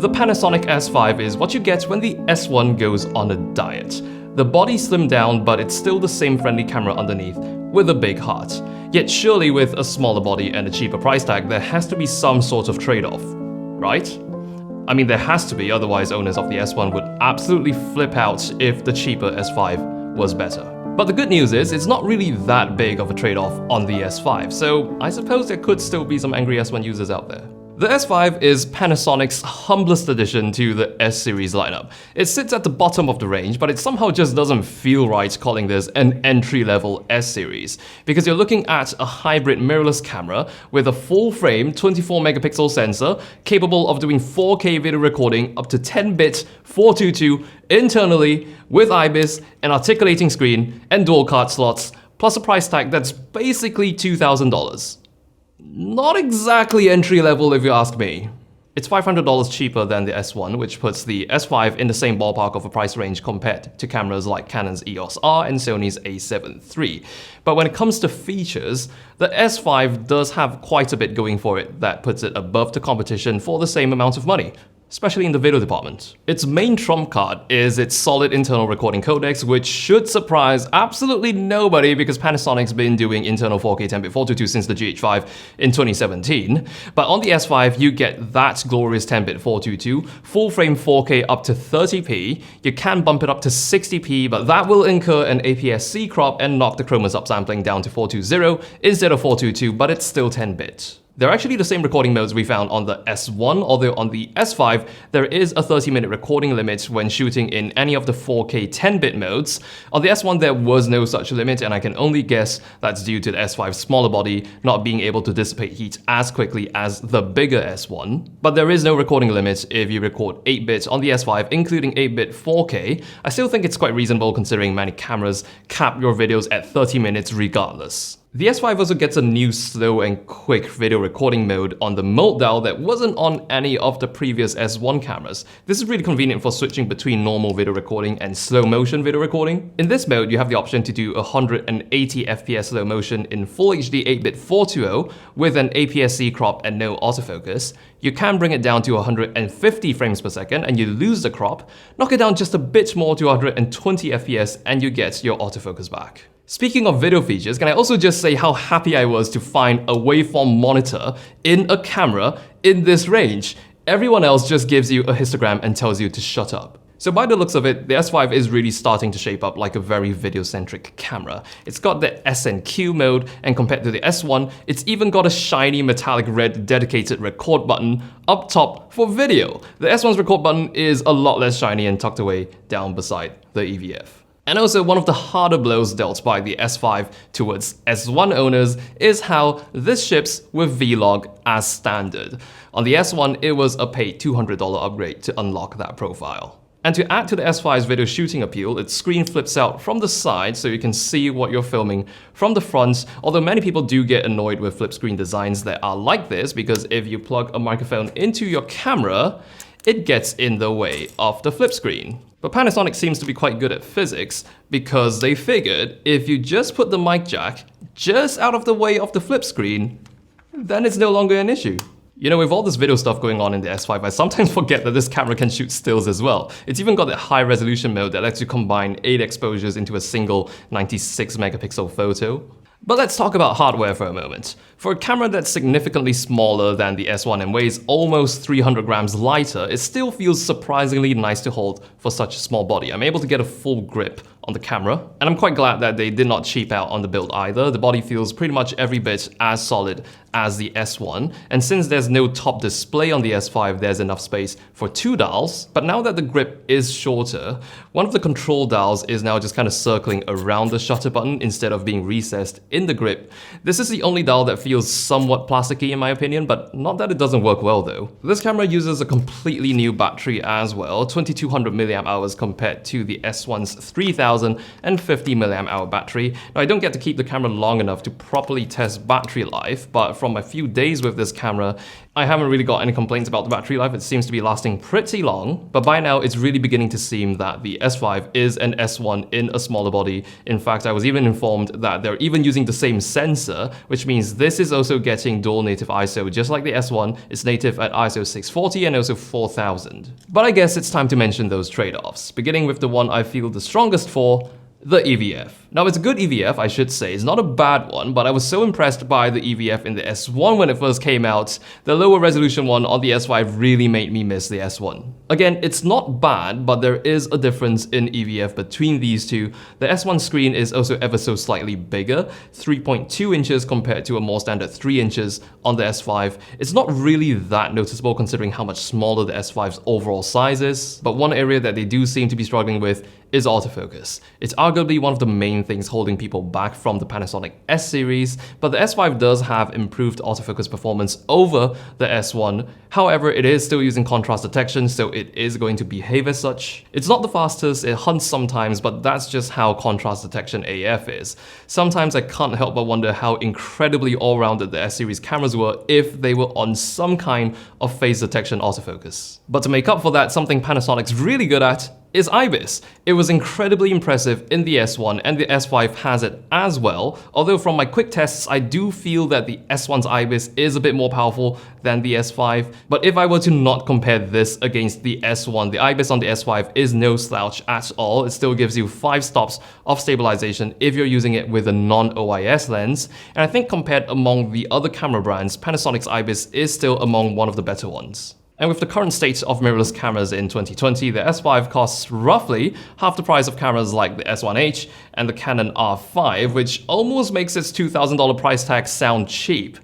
The Panasonic S5 is what you get when the S1 goes on a diet. The body slimmed down, but it's still the same friendly camera underneath, with a big heart. Yet surely with a smaller body and a cheaper price tag, there has to be some sort of trade-off, right? I mean, there has to be, otherwise owners of the S1 would absolutely flip out if the cheaper S5 was better. But the good news is, it's not really that big of a trade-off on the S5, so I suppose there could still be some angry S1 users out there. The S5 is Panasonic's humblest addition to the S-series lineup. It sits at the bottom of the range, but it somehow just doesn't feel right calling this an entry-level S-series, because you're looking at a hybrid mirrorless camera with a full-frame 24-megapixel sensor capable of doing 4K video recording up to 10-bit 422 internally with IBIS, an articulating screen, and dual card slots, plus a price tag that's basically $2,000. Not exactly entry level if you ask me. It's $500 cheaper than the S1, which puts the S5 in the same ballpark of a price range compared to cameras like Canon's EOS R and Sony's a7 III. But when it comes to features, the S5 does have quite a bit going for it that puts it above the competition for the same amount of money, especially in the video department. Its main trump card is its solid internal recording codecs, which should surprise absolutely nobody because Panasonic's been doing internal 4K 10-bit 422 since the GH5 in 2017. But on the S5, you get that glorious 10-bit 422, full-frame 4K up to 30p. You can bump it up to 60p, but that will incur an APS-C crop and knock the chroma upsampling down to 420 instead of 422, but it's still 10-bit. They're actually the same recording modes we found on the S1, although on the S5, there is a 30-minute recording limit when shooting in any of the 4K 10-bit modes. On the S1, there was no such limit, and I can only guess that's due to the S5's smaller body not being able to dissipate heat as quickly as the bigger S1. But there is no recording limit if you record 8-bit on the S5, including 8-bit 4K. I still think it's quite reasonable considering many cameras cap your videos at 30 minutes regardless. The S5 also gets a new slow and quick video recording mode on the mode dial that wasn't on any of the previous S1 cameras. This is really convenient for switching between normal video recording and slow motion video recording. In this mode, you have the option to do 180 FPS slow motion in Full HD 8-bit 420 with an APS-C crop and no autofocus. You can bring it down to 150 frames per second and you lose the crop. Knock it down just a bit more to 120 FPS and you get your autofocus back. Speaking of video features, can I also just say how happy I was to find a waveform monitor in a camera in this range. Everyone else just gives you a histogram and tells you to shut up. So by the looks of it, the S5 is really starting to shape up like a very video-centric camera. It's got the S&Q mode, and compared to the S1, it's even got a shiny metallic red dedicated record button up top for video. The S1's record button is a lot less shiny and tucked away down beside the EVF. And also, one of the harder blows dealt by the S5 towards S1 owners is how this ships with Vlog as standard. On the S1, it was a paid $200 upgrade to unlock that profile. And to add to the S5's video shooting appeal, its screen flips out from the side so you can see what you're filming from the front, although many people do get annoyed with flip screen designs that are like this because if you plug a microphone into your camera, it gets in the way of the flip screen. But Panasonic seems to be quite good at physics because they figured if you just put the mic jack just out of the way of the flip screen, then it's no longer an issue. You know, with all this video stuff going on in the S5, I sometimes forget that this camera can shoot stills as well. It's even got that high resolution mode that lets you combine 8 exposures into a single 96 megapixel photo. But let's talk about hardware for a moment. For a camera that's significantly smaller than the S1 and weighs almost 300 grams lighter, it still feels surprisingly nice to hold for such a small body. I'm able to get a full grip on the camera, and I'm quite glad that they did not cheap out on the build either. The body feels pretty much every bit as solid as the S1, and since there's no top display on the S5, there's enough space for 2 dials. But now that the grip is shorter, one of the control dials is now just kind of circling around the shutter button instead of being recessed in the grip. This is the only dial that feels somewhat plasticky in my opinion, but not that it doesn't work well though. This camera uses a completely new battery as well, 2200 mAh compared to the S1's 3050 mAh battery. Now I don't get to keep the camera long enough to properly test battery life, but from a few days with this camera, I haven't really got any complaints about the battery life. It seems to be lasting pretty long, but by now it's really beginning to seem that the S5 is an S1 in a smaller body. In fact, I was even informed that they're even using using the same sensor, which means this is also getting dual native ISO, just like the S1 is native at ISO 640 and also 4000. But I guess it's time to mention those trade-offs, beginning with the one I feel the strongest for, the EVF. Now, it's a good EVF, I should say. It's not a bad one, but I was so impressed by the EVF in the S1 when it first came out. The lower resolution one on the S5 really made me miss the S1. Again, it's not bad, but there is a difference in EVF between these two. The S1 screen is also ever so slightly bigger, 3.2 inches compared to a more standard 3 inches on the S5. It's not really that noticeable considering how much smaller the S5's overall size is, but one area that they do seem to be struggling with is autofocus. It's arguably one of the main things holding people back from the Panasonic S series, but the S5 does have improved autofocus performance over the S1. However, it is still using contrast detection, so it is going to behave as such. It's not the fastest, it hunts sometimes, but that's just how contrast detection AF is. Sometimes I can't help but wonder how incredibly all-rounded the S series cameras were if they were on some kind of phase detection autofocus. But to make up for that, something Panasonic's really good at is IBIS. It was incredibly impressive in the S1 and the S5 has it as well, although from my quick tests I do feel that the S1's IBIS is a bit more powerful than the S5, but if I were to not compare this against the S1, the IBIS on the S5 is no slouch at all. It still gives you 5 stops of stabilization if you're using it with a non-OIS lens, and I think compared among the other camera brands, Panasonic's IBIS is still among one of the better ones. And with the current state of mirrorless cameras in 2020, the S5 costs roughly half the price of cameras like the S1H and the Canon R5, which almost makes its $2,000 price tag sound cheap.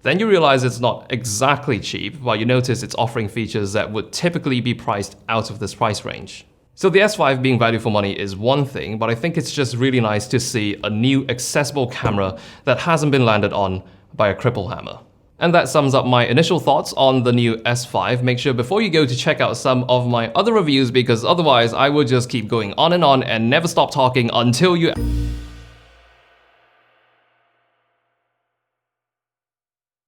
Then you realize it's not exactly cheap, while you notice it's offering features that would typically be priced out of this price range. So the S5 being value for money is one thing, but I think it's just really nice to see a new accessible camera that hasn't been landed on by a cripple hammer. And that sums up my initial thoughts on the new S5. Make sure before you go to check out some of my other reviews, because otherwise I will just keep going on and never stop talking until you